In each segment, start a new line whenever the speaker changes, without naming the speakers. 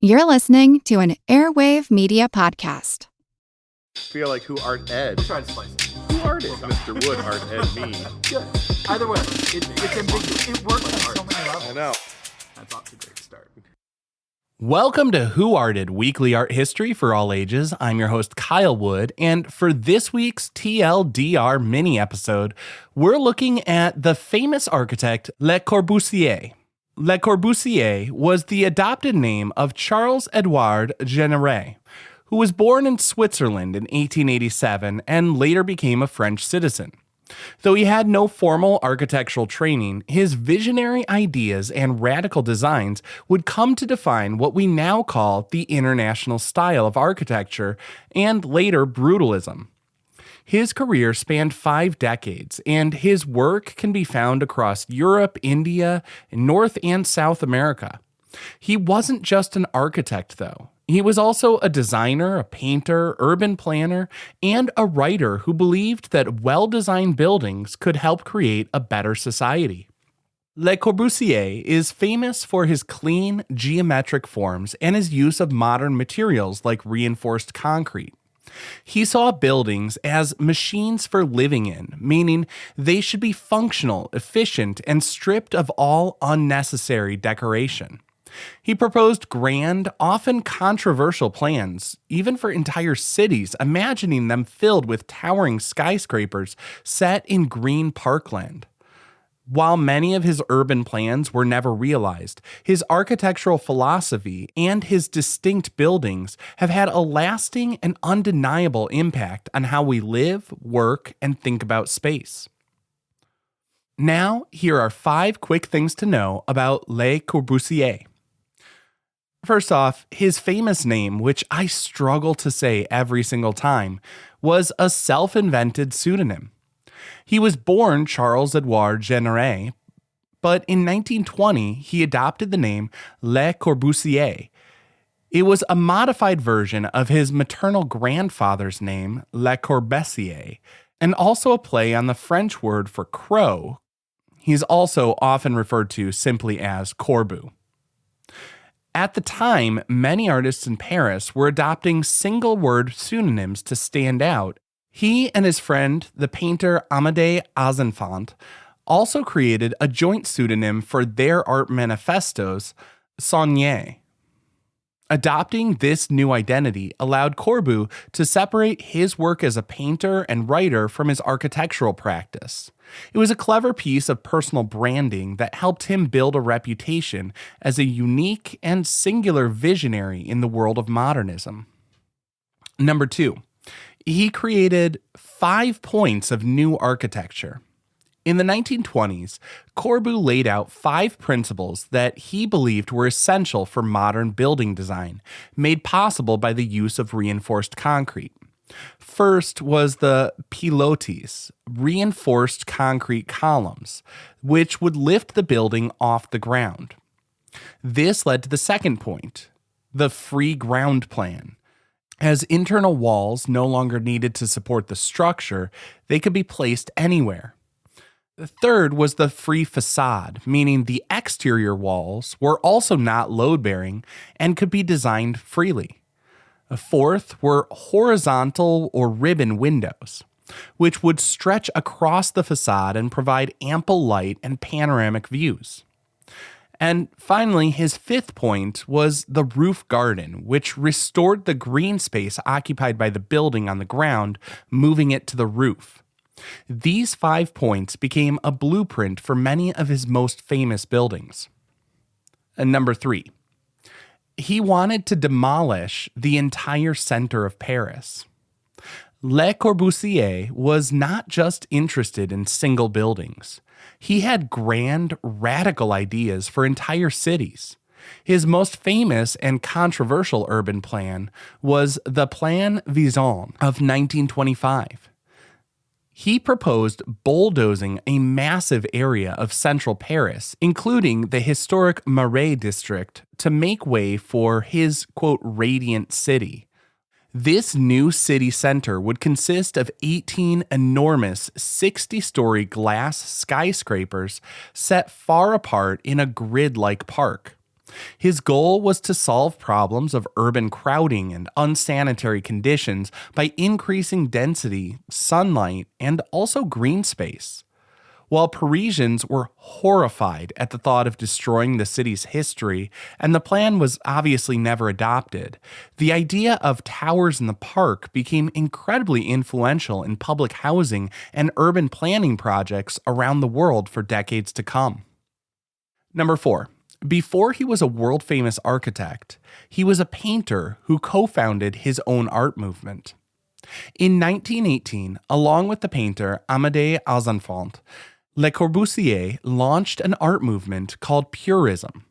You're listening to an Airwave Media Podcast.
Feel like who art Ed?
We'll try to slice it.
Who art is Mr. Wood art Ed me?
Good. Either way, it's ambiguous. It works on so many levels.
I know.
That's off to a great start.
Welcome to Who Arted Weekly Art History for All Ages. I'm your host, Kyle Wood, and for this week's TLDR mini episode, we're looking at the famous architect Le Corbusier. Le Corbusier was the adopted name of Charles-Édouard Jeanneret, who was born in Switzerland in 1887 and later became a French citizen. Though he had no formal architectural training, his visionary ideas and radical designs would come to define what we now call the international style of architecture and later brutalism. His career spanned 5 decades, and his work can be found across Europe, India, North and South America. He wasn't just an architect, though. He was also a designer, a painter, urban planner, and a writer who believed that well-designed buildings could help create a better society. Le Corbusier is famous for his clean, geometric forms and his use of modern materials like reinforced concrete. He saw buildings as machines for living in, meaning they should be functional, efficient, and stripped of all unnecessary decoration. He proposed grand, often controversial plans, even for entire cities, imagining them filled with towering skyscrapers set in green parkland. While many of his urban plans were never realized, his architectural philosophy and his distinct buildings have had a lasting and undeniable impact on how we live, work, and think about space. Now, here are 5 quick things to know about Le Corbusier. First off, his famous name, which I struggle to say every single time, was a self-invented pseudonym. He was born Charles-Édouard Jeanneret, but in 1920, he adopted the name Le Corbusier. It was a modified version of his maternal grandfather's name, Le Corbusier, and also a play on the French word for crow. He's also often referred to simply as Corbu. At the time, many artists in Paris were adopting single-word pseudonyms to stand out. He and his friend, the painter Amédée Azenfant, also created a joint pseudonym for their art manifestos, Saunier. Adopting this new identity allowed Corbu to separate his work as a painter and writer from his architectural practice. It was a clever piece of personal branding that helped him build a reputation as a unique and singular visionary in the world of modernism. Number 2. He created 5 points of new architecture. In the 1920s, Corbu laid out 5 principles that he believed were essential for modern building design, made possible by the use of reinforced concrete. First was the pilotis, reinforced concrete columns, which would lift the building off the ground. This led to the second point, the free ground plan. As internal walls no longer needed to support the structure, they could be placed anywhere. The third was the free facade, meaning the exterior walls were also not load-bearing and could be designed freely. The fourth were horizontal or ribbon windows, which would stretch across the facade and provide ample light and panoramic views. And finally, his 5th point was the roof garden, which restored the green space occupied by the building on the ground, moving it to the roof. These 5 points became a blueprint for many of his most famous buildings. And number 3, he wanted to demolish the entire center of Paris. Le Corbusier was not just interested in single buildings. He had grand, radical ideas for entire cities. His most famous and controversial urban plan was the Plan Envisioned of 1925. He proposed bulldozing a massive area of central Paris, including the historic Marais district, to make way for his, quote, radiant city. This new city center would consist of 18 enormous 60-story glass skyscrapers set far apart in a grid-like park. His goal was to solve problems of urban crowding and unsanitary conditions by increasing density, sunlight, and also green space. While Parisians were horrified at the thought of destroying the city's history, and the plan was obviously never adopted, the idea of towers in the park became incredibly influential in public housing and urban planning projects around the world for decades to come. Number 4. Before he was a world-famous architect, he was a painter who co-founded his own art movement. In 1918, along with the painter Amédée Alzanfont, Le Corbusier launched an art movement called Purism.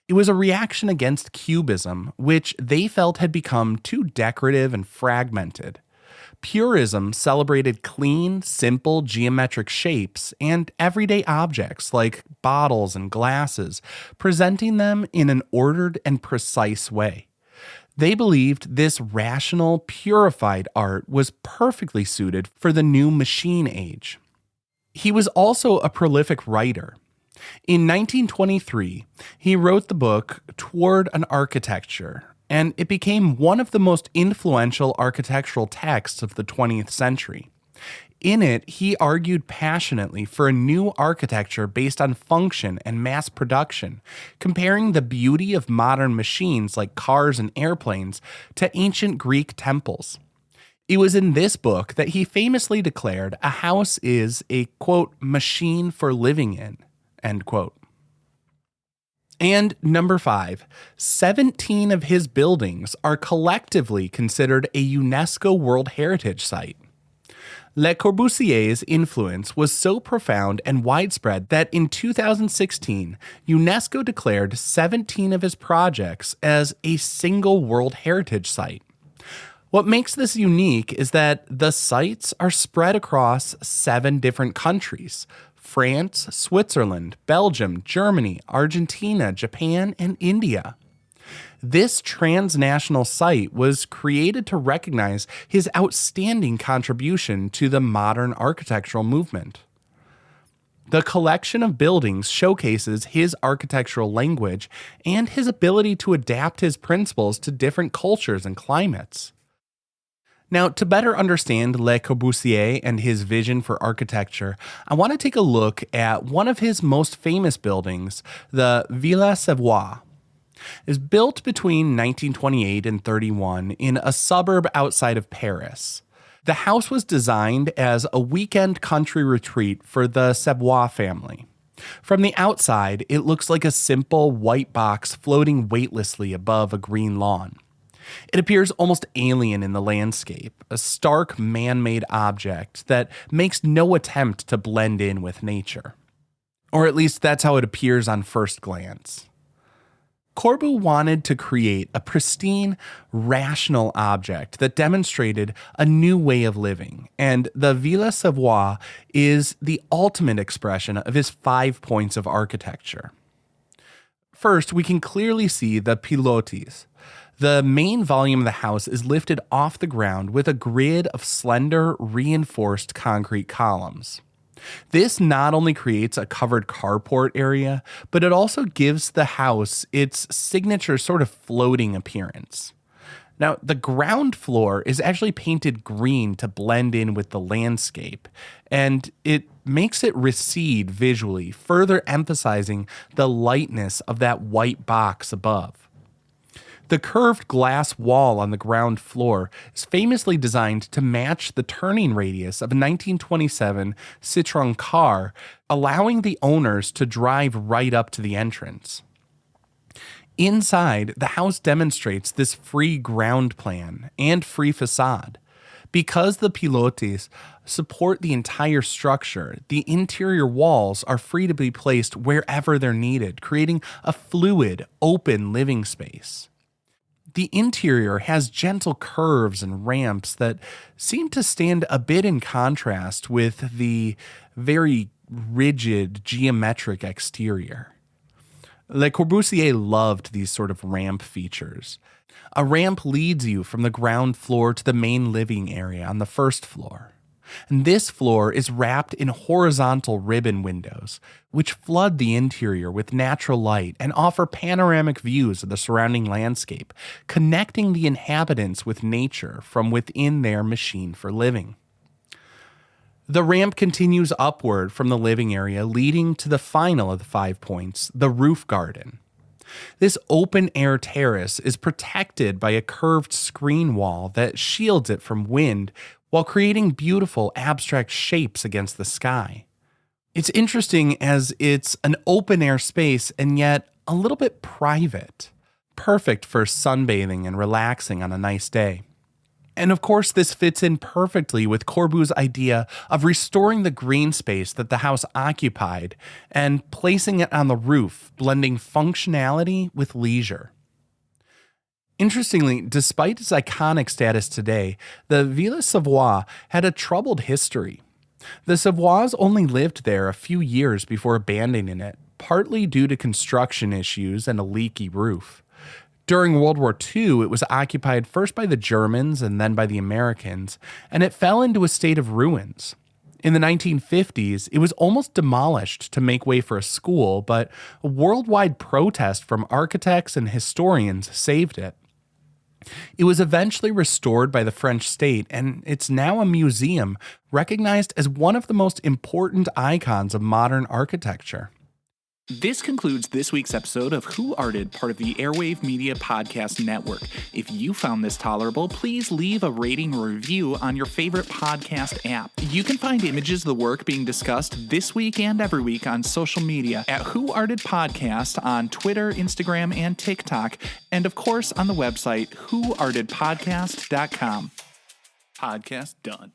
It was a reaction against Cubism, which they felt had become too decorative and fragmented. Purism celebrated clean, simple geometric shapes and everyday objects like bottles and glasses, presenting them in an ordered and precise way. They believed this rational, purified art was perfectly suited for the new machine age. He was also a prolific writer. In 1923, he wrote the book Toward an Architecture, and it became one of the most influential architectural texts of the 20th century. In it, he argued passionately for a new architecture based on function and mass production, comparing the beauty of modern machines like cars and airplanes to ancient Greek temples. It was in this book that he famously declared a house is a, quote, machine for living in, end quote. And number 5, 17 of his buildings are collectively considered a UNESCO World Heritage Site. Le Corbusier's influence was so profound and widespread that in 2016, UNESCO declared 17 of his projects as a single World Heritage Site. What makes this unique is that the sites are spread across 7 different countries: France, Switzerland, Belgium, Germany, Argentina, Japan, and India. This transnational site was created to recognize his outstanding contribution to the modern architectural movement. The collection of buildings showcases his architectural language and his ability to adapt his principles to different cultures and climates. Now, to better understand Le Corbusier and his vision for architecture, I want to take a look at one of his most famous buildings, the Villa Savoye. It's built between 1928 and 31 in a suburb outside of Paris. The house was designed as a weekend country retreat for the Savoye family. From the outside, it looks like a simple white box floating weightlessly above a green lawn. It appears almost alien in the landscape, a stark man-made object that makes no attempt to blend in with nature. Or at least that's how it appears on first glance. Corbu wanted to create a pristine, rational object that demonstrated a new way of living, and the Villa Savoye is the ultimate expression of his 5 points of architecture. First, we can clearly see the pilotis. The main volume of the house is lifted off the ground with a grid of slender, reinforced concrete columns. This not only creates a covered carport area, but it also gives the house its signature sort of floating appearance. Now, the ground floor is actually painted green to blend in with the landscape, and it makes it recede visually, further emphasizing the lightness of that white box above. The curved glass wall on the ground floor is famously designed to match the turning radius of a 1927 Citroën car, allowing the owners to drive right up to the entrance. Inside, the house demonstrates this free ground plan and free facade. Because the pilotis support the entire structure, the interior walls are free to be placed wherever they're needed, creating a fluid, open living space. The interior has gentle curves and ramps that seem to stand a bit in contrast with the very rigid geometric exterior. Le Corbusier loved these sort of ramp features. A ramp leads you from the ground floor to the main living area on the first floor. And this floor is wrapped in horizontal ribbon windows, which flood the interior with natural light and offer panoramic views of the surrounding landscape, connecting the inhabitants with nature from within their machine for living. The ramp continues upward from the living area, leading to the final of the 5 points, the roof garden. This open-air terrace is protected by a curved screen wall that shields it from wind while creating beautiful abstract shapes against the sky. It's interesting as it's an open-air space and yet a little bit private, perfect for sunbathing and relaxing on a nice day. And of course, this fits in perfectly with Corbusier's idea of restoring the green space that the house occupied and placing it on the roof, blending functionality with leisure. Interestingly, despite its iconic status today, the Villa Savoye had a troubled history. The Savoys only lived there a few years before abandoning it, partly due to construction issues and a leaky roof. During World War II, it was occupied first by the Germans and then by the Americans, and it fell into a state of ruins. In the 1950s, it was almost demolished to make way for a school, but a worldwide protest from architects and historians saved it. It was eventually restored by the French state, and it's now a museum recognized as one of the most important icons of modern architecture.
This concludes this week's episode of Who Arted, part of the Airwave Media Podcast Network. If you found this tolerable, please leave a rating or review on your favorite podcast app. You can find images of the work being discussed this week and every week on social media at Who Arted Podcast on Twitter, Instagram, and TikTok, and of course on the website whoartedpodcast.com. Podcast done.